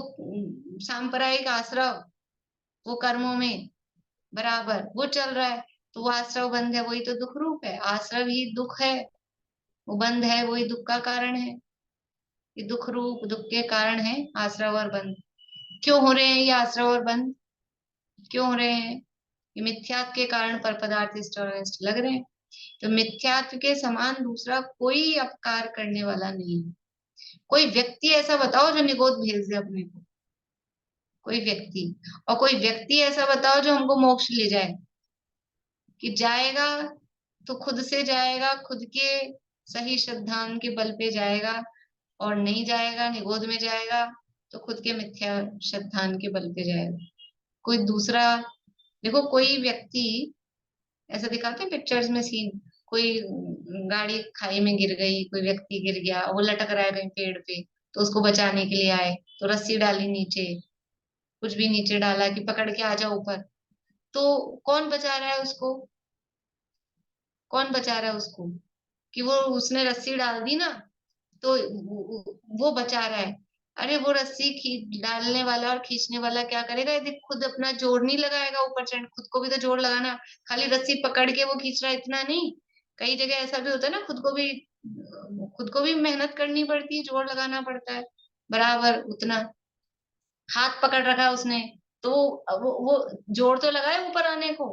S1: सांप्रदायिक आश्रव, वो कर्मों में बराबर वो चल रहा है, तो वो आश्रव बंध है, वही तो दुख रूप है, आश्रव ही दुख है, वो बंध है, वही दुख का कारण है। ये दुख रूप दुख के कारण है आश्रव और बंध। क्यों हो रहे हैं ये आश्रव और बंध? क्यों हो रहे हैं? ये मिथ्यात्व के कारण पर पदार्थ इष्ट और अनिष्ट लग रहे हैं। तो मिथ्यात्व के समान दूसरा कोई अपकार करने वाला नहीं है। कोई व्यक्ति ऐसा बताओ जो निगोद भेज दे अपने को, कोई व्यक्ति। और कोई व्यक्ति ऐसा बताओ जो हमको मोक्ष ले जाए। कि जाएगा तो खुद से जाएगा, खुद के सही श्रद्धान के बल पे जाएगा, और नहीं जाएगा, निगोद में जाएगा तो खुद के मिथ्या श्रद्धान के बल पे जाएगा। कोई दूसरा देखो, कोई व्यक्ति ऐसा दिखाते हैं पिक्चर्स में सीन, कोई गाड़ी खाई में गिर गई, कोई व्यक्ति गिर गया, वो लटक रहा है कहीं पेड़ पे, तो उसको बचाने के लिए आए तो रस्सी डाली नीचे, कुछ भी नीचे डाला कि पकड़ के आ जाओ ऊपर। तो कौन बचा रहा है उसको? कौन बचा रहा है उसको? कि वो उसने रस्सी डाल दी ना, तो वो बचा रहा है। अरे वो रस्सी खींच डालने वाला और खींचने वाला क्या करेगा? यदि खुद अपना जोर नहीं लगाएगा ऊपर चढ़, खुद को भी तो जोर लगाना। खाली रस्सी पकड़ के वो खींच रहा है इतना नहीं, कई जगह ऐसा भी होता है ना, खुद को भी मेहनत करनी पड़ती है, जोर लगाना पड़ता है बराबर उतना। हाथ पकड़ रखा है उसने, तो वो जोर तो लगाए ऊपर आने को।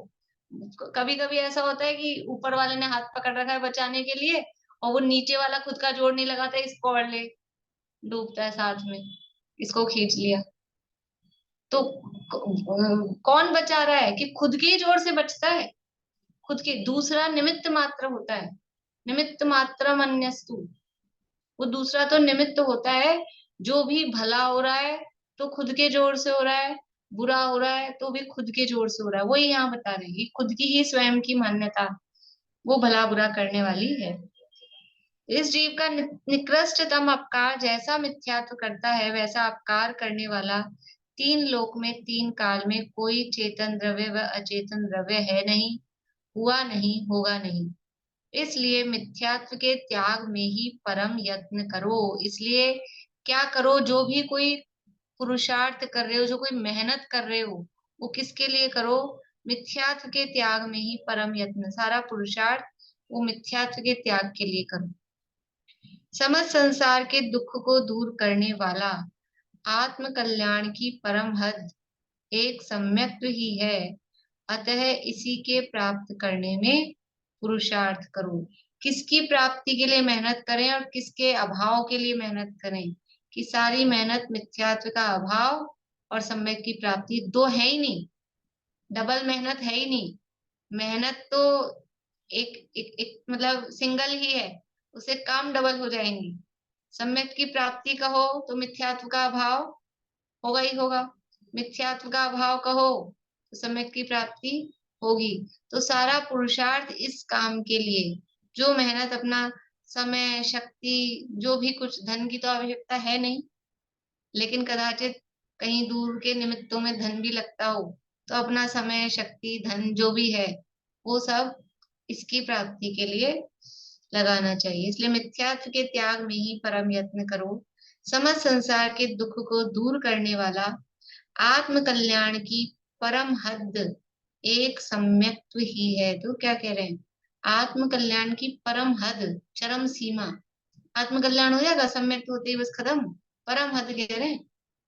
S1: कभी कभी ऐसा होता है कि ऊपर वाले ने हाथ पकड़ रखा है बचाने के लिए, और वो नीचे वाला खुद का जोर नहीं लगाता, इसको और ले डूबता है साथ में, इसको खींच लिया। तो कौन बचा रहा है? कि खुद के ही जोर से बचता है, खुद के। दूसरा निमित्त मात्र होता है, निमित्त मात्र अन्यस्तु। वो दूसरा तो निमित्त होता है, जो भी भला हो रहा है तो खुद के जोर से हो रहा है, बुरा हो रहा है तो भी खुद के जोर से हो रहा है। वही यहाँ बता रहे हैं कि खुद की ही स्वयं की मान्यता वो भला बुरा करने वाली है। इस जीव का निकृष्टतम अपकार जैसा मिथ्यात्व करता है, वैसा अपकार करने वाला तीन लोक में तीन काल में कोई चेतन द्रव्य व अचेतन द्रव्य है नहीं, हुआ नहीं, होगा नहीं। इसलिए मिथ्यात्व के त्याग में ही परम यत्न करो। इसलिए क्या करो? जो भी कोई पुरुषार्थ कर रहे हो, जो कोई मेहनत कर रहे हो, वो किसके लिए करो? मिथ्यात्व के त्याग में ही परम यत्न। सारा पुरुषार्थ वो मिथ्यात्व के त्याग के लिए करो। समस्त संसार के दुख को दूर करने वाला आत्म कल्याण की परम हद एक सम्यक्त्व ही है। अतः इसी के प्राप्त करने में पुरुषार्थ करो। किसकी प्राप्ति के लिए मेहनत करें और किसके अभाव के लिए मेहनत करें? कि सारी मेहनत मिथ्यात्व का अभाव और सम्यक की प्राप्ति, दो है ही नहीं, डबल मेहनत है ही नहीं। मेहनत तो एक मतलब सिंगल ही है, उसे काम डबल हो जाएंगी। सम्यक की प्राप्ति कहो तो मिथ्यात्व का अभाव होगा ही होगा, मिथ्यात्व का अभाव कहो तो सम्यक की प्राप्ति होगी। तो सारा पुरुषार्थ इस काम के लिए, जो मेहनत अपना समय शक्ति, जो भी कुछ, धन की तो आवश्यकता है नहीं, लेकिन कदाचित कहीं दूर के निमित्तों में धन भी लगता हो, तो अपना समय शक्ति धन जो भी है वो सब इसकी प्राप्ति के लिए लगाना चाहिए। इसलिए मिथ्यात्व के त्याग में ही परम यत्न करो। समस्त संसार के दुख को दूर करने वाला आत्म कल्याण की परम हद एक सम्यक्त्व ही है। तो क्या कह रहे हैं? आत्म कल्याण की परम हद, चरम सीमा। आत्म कल्याण हो जाएगा, सम्यक्त्व होते ही बस खत्म। परम हद कह रहे हैं,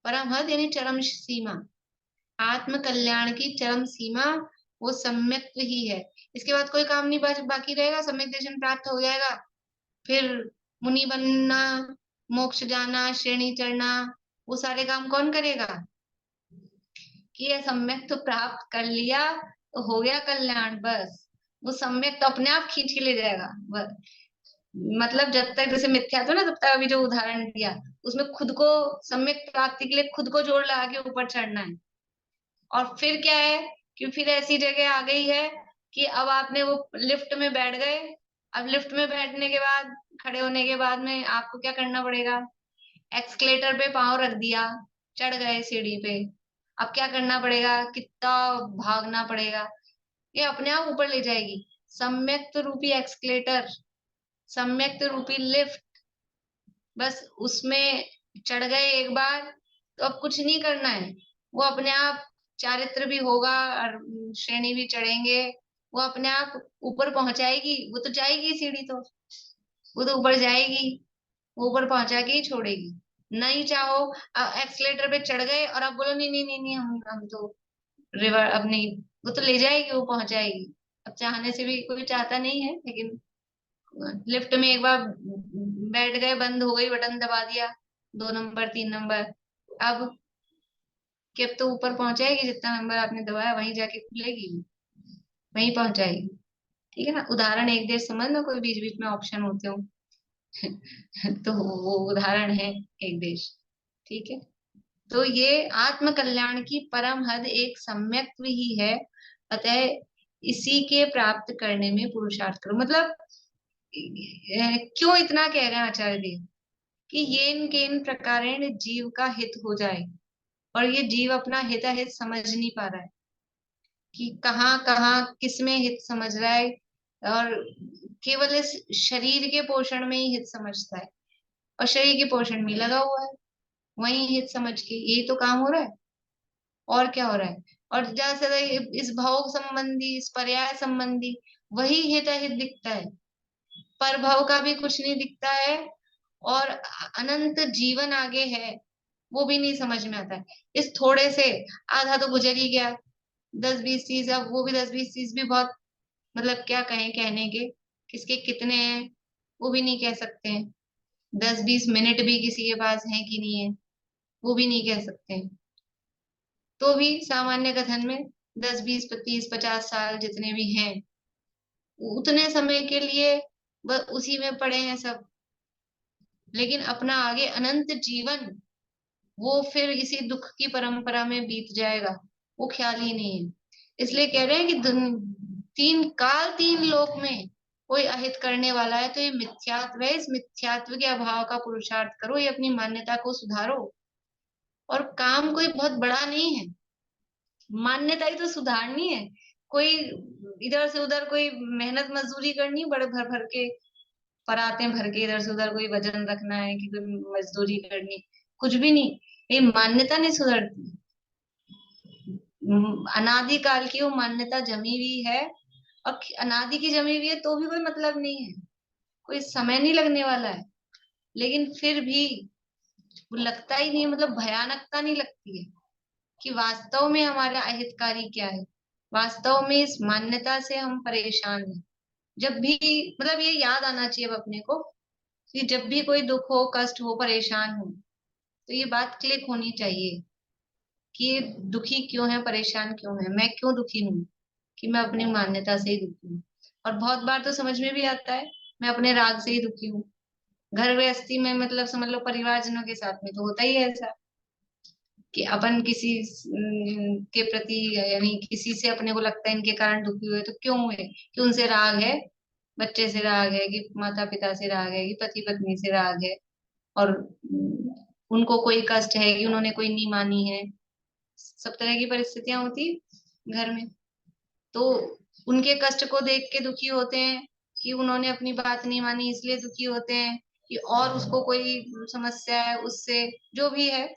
S1: परम हद यानी चरम सीमा। आत्म कल्याण की चरम सीमा वो सम्यक्त्व ही है। इसके बाद कोई काम नहीं बाकी रहेगा, सम्यक दर्शन प्राप्त हो जाएगा, फिर मुनि बनना, मोक्ष जाना, श्रेणी चढ़ना, वो सारे काम कौन करेगा? कि ये सम्यक तो प्राप्त कर लिया तो हो गया कल्याण, बस। वो सम्यक तो अपने आप खींच के ले जाएगा बस। मतलब जब तक जैसे मिथ्या था ना, तब तक अभी जो उदाहरण दिया उसमें खुद को सम्यक प्राप्ति के लिए खुद को जोड़ लगा के ऊपर चढ़ना है। और फिर क्या है कि फिर ऐसी जगह आ गई है कि अब आपने वो लिफ्ट में बैठ गए। अब लिफ्ट में बैठने के बाद, खड़े होने के बाद में आपको क्या करना पड़ेगा? एक्सकलेटर पे पांव रख दिया, चढ़ गए सीढ़ी पे। अब क्या करना पड़ेगा? कितना भागना पड़ेगा, ये अपने आप ऊपर ले जाएगी। सम्यक्त रूपी एक्सकलेटर, सम्यक्त रूपी लिफ्ट, बस उसमें चढ़ गए एक बार तो अब कुछ नहीं करना है, वो अपने आप चारित्र भी होगा और श्रेणी भी चढ़ेंगे, वो अपने आप ऊपर पहुंचाएगी, वो तो जाएगी सीढ़ी तो। वो तो ऊपर जाएगी, वो ऊपर पहुंचा के ही छोड़ेगी। नहीं चाहो एक्सलेटर पे चढ़ गए और अब बोलो नहीं नहीं नहीं नहीं, हम तो रिवर अब नहीं, वो तो ले जाएगी, वो पहुंचाएगी। अब चाहने से भी कोई चाहता नहीं है, लेकिन लिफ्ट में एक बार बैठ गए, बंद हो गई, बटन दबा दिया, 2 नंबर 3 नंबर, अब कि अब तो ऊपर पहुंचाएगी, जितना नंबर आपने दबाया वहीं जाके खुलेगी, वहीं पहुंचाएगी। ठीक है ना, उदाहरण एक देश समझ लो, कोई बीच बीच में ऑप्शन होते हो तो वो उदाहरण है एक देश। ठीक है, तो ये आत्म कल्याण की परम हद एक सम्यक्त्व ही है, अतः इसी के प्राप्त करने में पुरुषार्थ करो। मतलब क्यों इतना कह रहे हैं आचार्य देव कि येन केन प्रकारेण जीव का हित हो जाए, और ये जीव अपना हिताहित समझ नहीं पा रहा है कि कहाँ कहाँ किसमें हित समझ रहा है, और केवल इस शरीर के पोषण में ही हित समझता है, और शरीर के पोषण में लगा हुआ है, वही हित समझ के यही तो काम हो रहा है, और क्या हो रहा है। और ज्यादा से ज्यादा इस भोग संबंधी, इस पर्याय संबंधी वही हित अहित दिखता है, पर भव का भी कुछ नहीं दिखता है, और अनंत जीवन आगे है वो भी नहीं समझ में आता है। इस थोड़े से आधा तो गुजर ही गया, 10-20 चीज, अब वो भी 10-20 चीज भी बहुत, मतलब क्या कहें, कहने के किसके कितने हैं वो भी नहीं कह सकते हैं। 10-20 मिनट भी किसी के पास है कि नहीं है वो भी नहीं कह सकते हैं। तो भी सामान्य कथन में 10-20-30-50 साल जितने भी हैं, उतने समय के लिए बस उसी में पड़े हैं सब, लेकिन अपना आगे अनंत जीवन वो फिर इसी दुख की परंपरा में बीत जाएगा, वो ख्याल ही नहीं है। इसलिए कह रहे हैं कि 3 लोक में कोई अहित करने वाला है तो ये मिथ्यात्व है, इस मिथ्यात्व के अभाव का पुरुषार्थ करो, ये अपनी मान्यता को सुधारो। और काम कोई बहुत बड़ा नहीं है, मान्यता ही तो सुधारनी है। कोई इधर से उधर कोई मेहनत मजदूरी करनी, बड़े भर भर के पराते भर के इधर से उधर कोई वजन रखना है कि कोई मजदूरी करनी, कुछ भी नहीं। ये मान्यता नहीं सुधरती, अनादि काल की वो मान्यता जमी हुई है, और अनादि की जमी हुई है तो भी कोई मतलब नहीं है, कोई समय नहीं लगने वाला है, लेकिन फिर भी वो लगता ही नहीं, मतलब भयानकता नहीं लगती है कि वास्तव में हमारा अहितकारी क्या है। वास्तव में इस मान्यता से हम परेशान हैं। जब भी, मतलब ये याद आना चाहिए अब अपने को कि जब भी कोई दुख हो, कष्ट हो, परेशान हो, तो ये बात क्लिक होनी चाहिए कि ये दुखी क्यों है, परेशान क्यों है, मैं क्यों दुखी हूँ, कि मैं अपनी मान्यता से ही दुखी हूँ। और बहुत बार तो समझ में भी आता है मैं अपने राग से ही दुखी हूँ। घर गृहस्थी में, मतलब समझ लो परिवारजनों के साथ में तो होता ही है ऐसा कि अपन किसी के प्रति, यानी किसी से अपने को लगता है इनके कारण दुखी हुए, तो क्यों हुए, कि उनसे राग है, बच्चे से राग है, कि माता पिता से राग है, कि पति पत्नी से राग है, और उनको कोई कष्ट है कि उन्होंने कोई नहीं मानी है। सब तरह की परिस्थितियां होती घर में, तो उनके कष्ट को देख के दुखी होते हैं कि उन्होंने अपनी बात नहीं मानी, इसलिए दुखी होते हैं कि और उसको कोई समस्या है उससे, जो भी है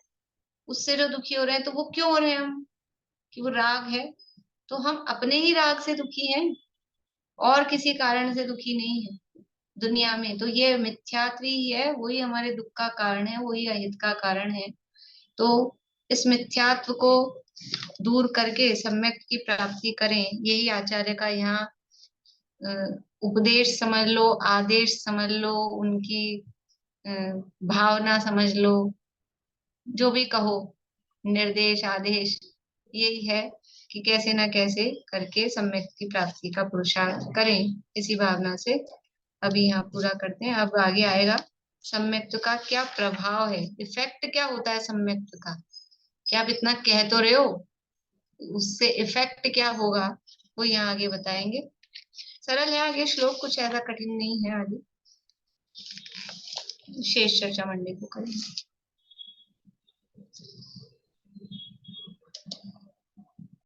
S1: उससे जो दुखी हो रहे हैं, तो वो क्यों हो रहे हैं हम, कि वो राग है, तो हम अपने ही राग से दुखी हैं, और किसी कारण से दुखी नहीं है दुनिया में। तो ये मिथ्यात्व ही है, वही हमारे दुख का कारण है, वही अहित का कारण है। तो इस मिथ्यात्व को दूर करके सम्यक की प्राप्ति करें, यही आचार्य का यहाँ उपदेश समझ लो, आदेश समझ लो, उनकी अ, भावना समझ लो, जो भी कहो, निर्देश आदेश यही है कि कैसे ना कैसे करके सम्यक की प्राप्ति का पुरुषार्थ करें। इसी भावना से अभी यहाँ पूरा करते हैं। अब आगे आएगा सम्यक्त्व का क्या प्रभाव है, इफेक्ट क्या होता है सम्यक्त्व का, क्या आप इतना कह तो रहे हो, उससे इफेक्ट क्या होगा वो यहाँ आगे बताएंगे। सरल है आगे श्लोक, कुछ ऐसा कठिन नहीं है। आगे शेष चर्चा मंडे को करेंगे।